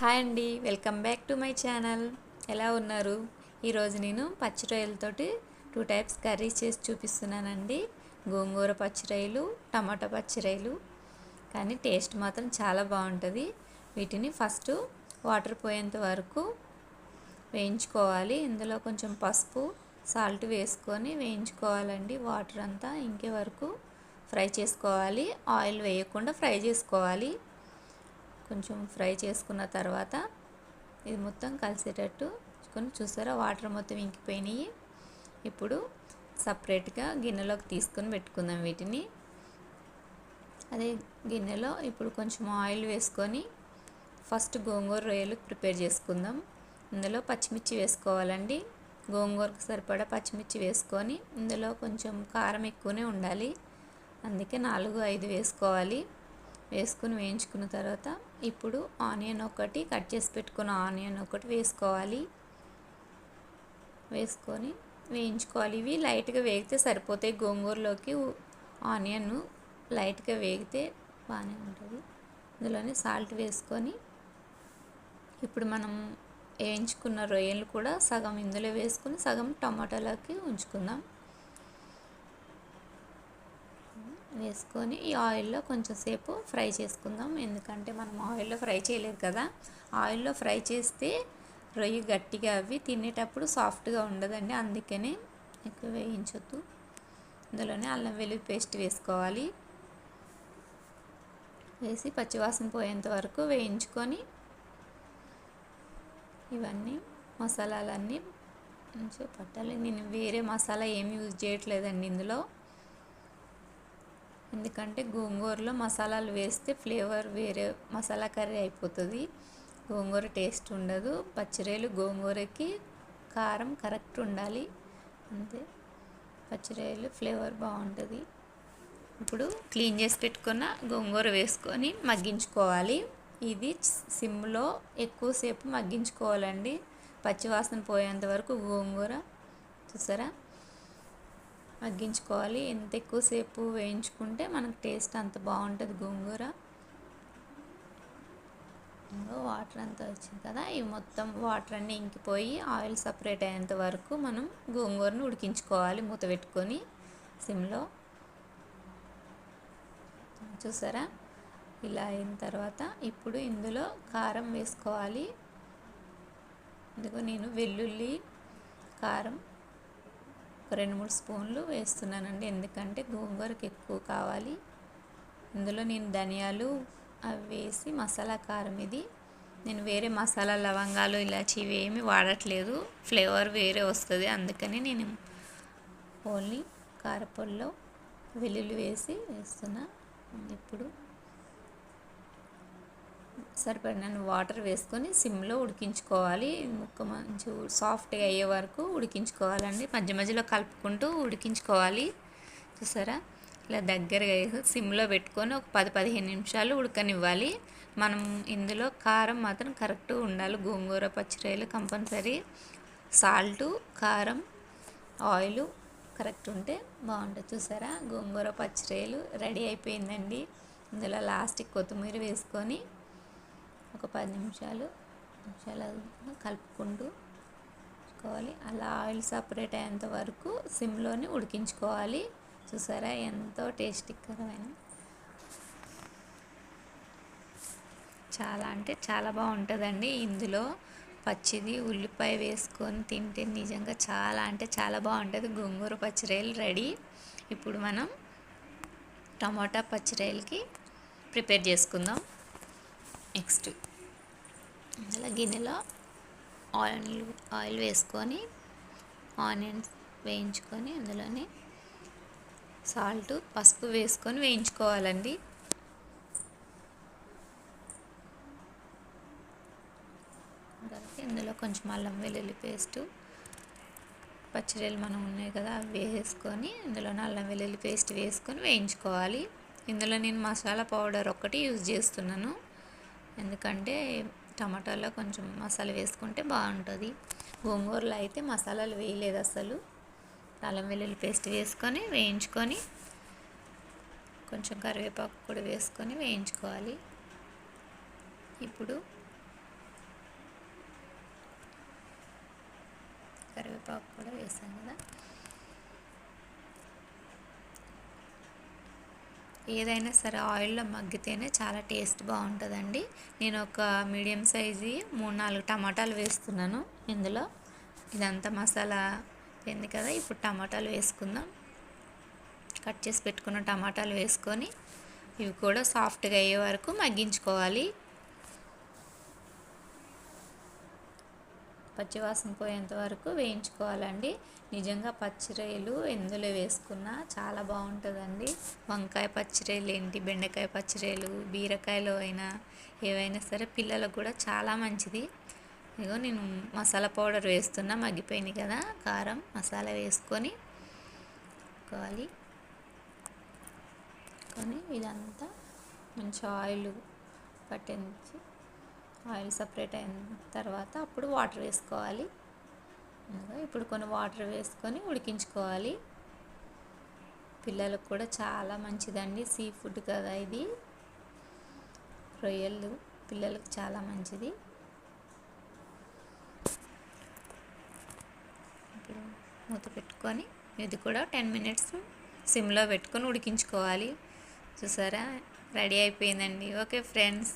Hi అండి, welcome back to my channel. ఎలా ఉన్నారు? ఈరోజు నేను పచ్చి రొయ్యలతోటి 2 టైప్స్ కర్రీస్ చేసి చూపిస్తున్నానండి. గోంగూర పచ్చి రొయ్యలు, టమాటా పచ్చి రొయ్యలు. కానీ టేస్ట్ మాత్రం చాలా బాగుంటుంది. వీటిని ఫస్ట్ వాటర్ పోయేంత వరకు వేయించుకోవాలి. ఇందులో కొంచెం పసుపు, సాల్ట్ వేసుకొని వేయించుకోవాలండి. వాటర్ అంతా ఇంకే వరకు ఫ్రై చేసుకోవాలి. ఆయిల్ వేయకుండా ఫ్రై చేసుకోవాలి. కొంచెం ఫ్రై చేసుకున్న తర్వాత ఇది మొత్తం కలిసేటట్టు చూసారా, వాటర్ మొత్తం ఇంకిపోయినాయి. ఇప్పుడు సపరేట్గా గిన్నెలోకి తీసుకొని పెట్టుకుందాం వీటిని. అదే గిన్నెలో ఇప్పుడు కొంచెం ఆయిల్ వేసుకొని ఫస్ట్ గోంగూర రొయ్యలు ప్రిపేర్ చేసుకుందాం. ఇందులో పచ్చిమిర్చి వేసుకోవాలండి. గోంగూరకు సరిపడా పచ్చిమిర్చి వేసుకొని ఇందులో కొంచెం కారం ఎక్కువనే ఉండాలి, అందుకే 4-5 వేసుకోవాలి. వేసుకుని వేయించుకున్న తర్వాత ఇప్పుడు ఆనియన్ ఒకటి కట్ చేసి పెట్టుకున్న ఆనియన్ ఒకటి వేసుకోవాలి. వేసుకొని వేయించుకోవాలి. ఇవి లైట్గా వేగితే సరిపోతాయి. గోంగూరలోకి ఆనియన్ లైట్గా వేగితే బాగానే ఉంటుంది. ఇందులోనే సాల్ట్ వేసుకొని ఇప్పుడు మనం వేయించుకున్న రొయ్యలు కూడా సగం ఇందులో వేసుకొని సగం టమాటాలోకి ఉంచుకుందాం. వేసుకొని ఈ ఆయిల్లో కొంచెం సేపు ఫ్రై చేసుకుందాం. ఎందుకంటే మనం ఆయిల్లో ఫ్రై చేయలేదు కదా. ఆయిల్లో ఫ్రై చేస్తే రొయ్య గట్టిగా అవి తినేటప్పుడు సాఫ్ట్గా ఉండదండి, అందుకనే ఎక్కువ వేయించొద్దు. ఇందులోనే అల్లం వెల్లుల్లి పేస్ట్ వేసుకోవాలి. వేసి పచ్చివాసన పోయేంత వరకు వేయించుకొని ఇవన్నీ మసాలాలన్నీ మంచిగా పట్టాలి. నేను వేరే మసాలా ఏమి యూజ్ చేయట్లేదండి ఇందులో, ఎందుకంటే గోంగూరలో మసాలాలు వేస్తే ఫ్లేవర్ వేరే మసాలా కర్రీ అయిపోతుంది. గోంగూర టేస్ట్ ఉండదు. పచ్చిరొయ్యలు గోంగూరకి కారం కరెక్ట్ ఉండాలి, అంతే. పచ్చిరొయ్యలు ఫ్లేవర్ బాగుంటుంది. ఇప్పుడు క్లీన్ చేసి పెట్టుకున్న గోంగూర వేసుకొని మగ్గించుకోవాలి. ఇది సిమ్లో ఎక్కువసేపు మగ్గించుకోవాలండి, పచ్చివాసన పోయేంత వరకు గోంగూర చూసారా మగ్గించుకోవాలి. ఎంత ఎక్కువసేపు వేయించుకుంటే మనకు టేస్ట్ అంత బాగుంటుంది గోంగూర. వాటర్ అంతా వచ్చింది కదా, ఇవి మొత్తం వాటర్ అన్నీ ఇంకిపోయి ఆయిల్ సపరేట్ అయ్యేంత వరకు మనం గోంగూరను ఉడికించుకోవాలి మూత పెట్టుకొని సిమ్లో. చూసారా, ఇలా అయిన తర్వాత ఇప్పుడు ఇందులో కారం వేసుకోవాలి. ఇందులో నేను వెల్లుల్లి కారం 2-3 స్పూన్లు వేస్తున్నానండి, ఎందుకంటే గోంగూరకి ఎక్కువ కావాలి. ఇందులో నేను ధనియాలు అవి వేసి మసాలా కారం ఇది. నేను వేరే మసాలా లవంగాలు ఇలాచి ఇవి ఏమి వాడట్లేదు, ఫ్లేవర్ వేరే వస్తుంది, అందుకని నేను ఓన్లీ కారపొడిలో వెల్లుల్లి వేస్తున్నా. ఇప్పుడు సరిపడిన వాటర్ వేసుకొని సిమ్లో ఉడికించుకోవాలి. ముక్క మంచి సాఫ్ట్గా అయ్యే వరకు ఉడికించుకోవాలండి. మధ్య మధ్యలో కలుపుకుంటూ ఉడికించుకోవాలి. చూసారా, ఇలా దగ్గరగా సిమ్లో పెట్టుకొని ఒక 10-15 నిమిషాలు ఉడకనివ్వాలి. మనం ఇందులో కారం మాత్రం కరెక్ట్ ఉండాలి. గోంగూర పచ్చిరొయ్యలు కంపల్సరీ సాల్టు, కారం, ఆయిల్ కరెక్ట్ ఉంటే బాగుంటుంది. చూసారా, గోంగూర పచ్చిరొయ్యలు రెడీ అయిపోయిందండి. ఇందులో లాస్ట్కి కొత్తిమీర వేసుకొని ఒక 10 నిమిషాలు కలుపుకుంటూ ఉంచుకోవాలి. అలా ఆయిల్ సపరేట్ అయ్యేంత వరకు సిమ్లోనే ఉడికించుకోవాలి. చూసారా, ఎంతో టేస్టీకరమైన, చాలా అంటే చాలా బాగుంటుందండి. ఇందులో పచ్చిది ఉల్లిపాయ వేసుకొని తింటే నిజంగా చాలా అంటే చాలా బాగుంటుంది. గోంగూర పచ్చిరొయ్యలు రెడీ. ఇప్పుడు మనం టమాటా పచ్చిరొయ్యలకి ప్రిపేర్ చేసుకుందాం. నెక్స్ట్ అలా గిన్నెలో ఆయిల్ వేసుకొని ఆనియన్స్ వేయించుకొని అందులోనే సాల్ట్, పసుపు వేసుకొని వేయించుకోవాలండి. ఇందులో కొంచెం అల్లం వెల్లుల్లి పేస్టు, పచ్చిరొయ్యలు మనం ఉన్నాయి కదా అవి వేసుకొని ఇందులో అల్లం వెల్లుల్లి పేస్ట్ వేసుకొని వేయించుకోవాలి. ఇందులో నేను మసాలా పౌడర్ ఒకటి యూజ్ చేస్తున్నాను, ఎందుకంటే టమాటాలో కొంచెం మసాలా వేసుకుంటే బాగుంటుంది. గోంగూరలో అయితే మసాలాలు వేయలేదు అసలు. అల్లం వెల్లుల్లి పేస్ట్ వేసుకొని వేయించుకొని కొంచెం కరివేపాకు కూడా వేసుకొని వేయించుకోవాలి. ఇప్పుడు కరివేపాకు కూడా వేసాం కదా. ఏదైనా సరే ఆయిల్లో మగ్గితేనే చాలా టేస్ట్ బాగుంటుందండి. నేను ఒక మీడియం సైజు 3-4 టమాటాలు వేస్తున్నాను ఇందులో. ఇదంతా మసాలా అయింది కదా. ఇప్పుడు టమాటాలు వేసుకుందాం. కట్ చేసి పెట్టుకున్న టమాటాలు వేసుకొని ఇవి కూడా సాఫ్ట్గా అయ్యే వరకు మగ్గించుకోవాలి. పచ్చివాసన పోయేంత వరకు వేయించుకోవాలండి. నిజంగా పచ్చి రొయ్యలు ఎందులో వేసుకున్నా చాలా బాగుంటుందండి. వంకాయ పచ్చి రొయ్యలు ఏంటి, బెండకాయ పచ్చి రొయ్యలు, బీరకాయలు అయినా ఏవైనా సరే పిల్లలకు కూడా చాలా మంచిది. ఇగో నేను మసాలా పౌడర్ వేస్తున్నా, మగ్గిపోయింది కదా. కారం మసాలా వేసుకొని ఇదంతా మంచి ఆయిల్ పట్టించి ఆయిల్ సపరేట్ అయిన తర్వాత అప్పుడు వాటర్ వేసుకోవాలి. ఇప్పుడు కొన్ని వాటర్ వేసుకొని ఉడికించుకోవాలి. పిల్లలకు కూడా చాలా మంచిదండి. సీ ఫుడ్ కదా ఇది. రొయ్యలు పిల్లలకు చాలా మంచిది. ఇప్పుడు మూత పెట్టుకొని ఇది కూడా 10 మినిట్స్ సిమ్లో పెట్టుకొని ఉడికించుకోవాలి. చూసారా, రెడీ అయిపోయిందండి. Okay friends.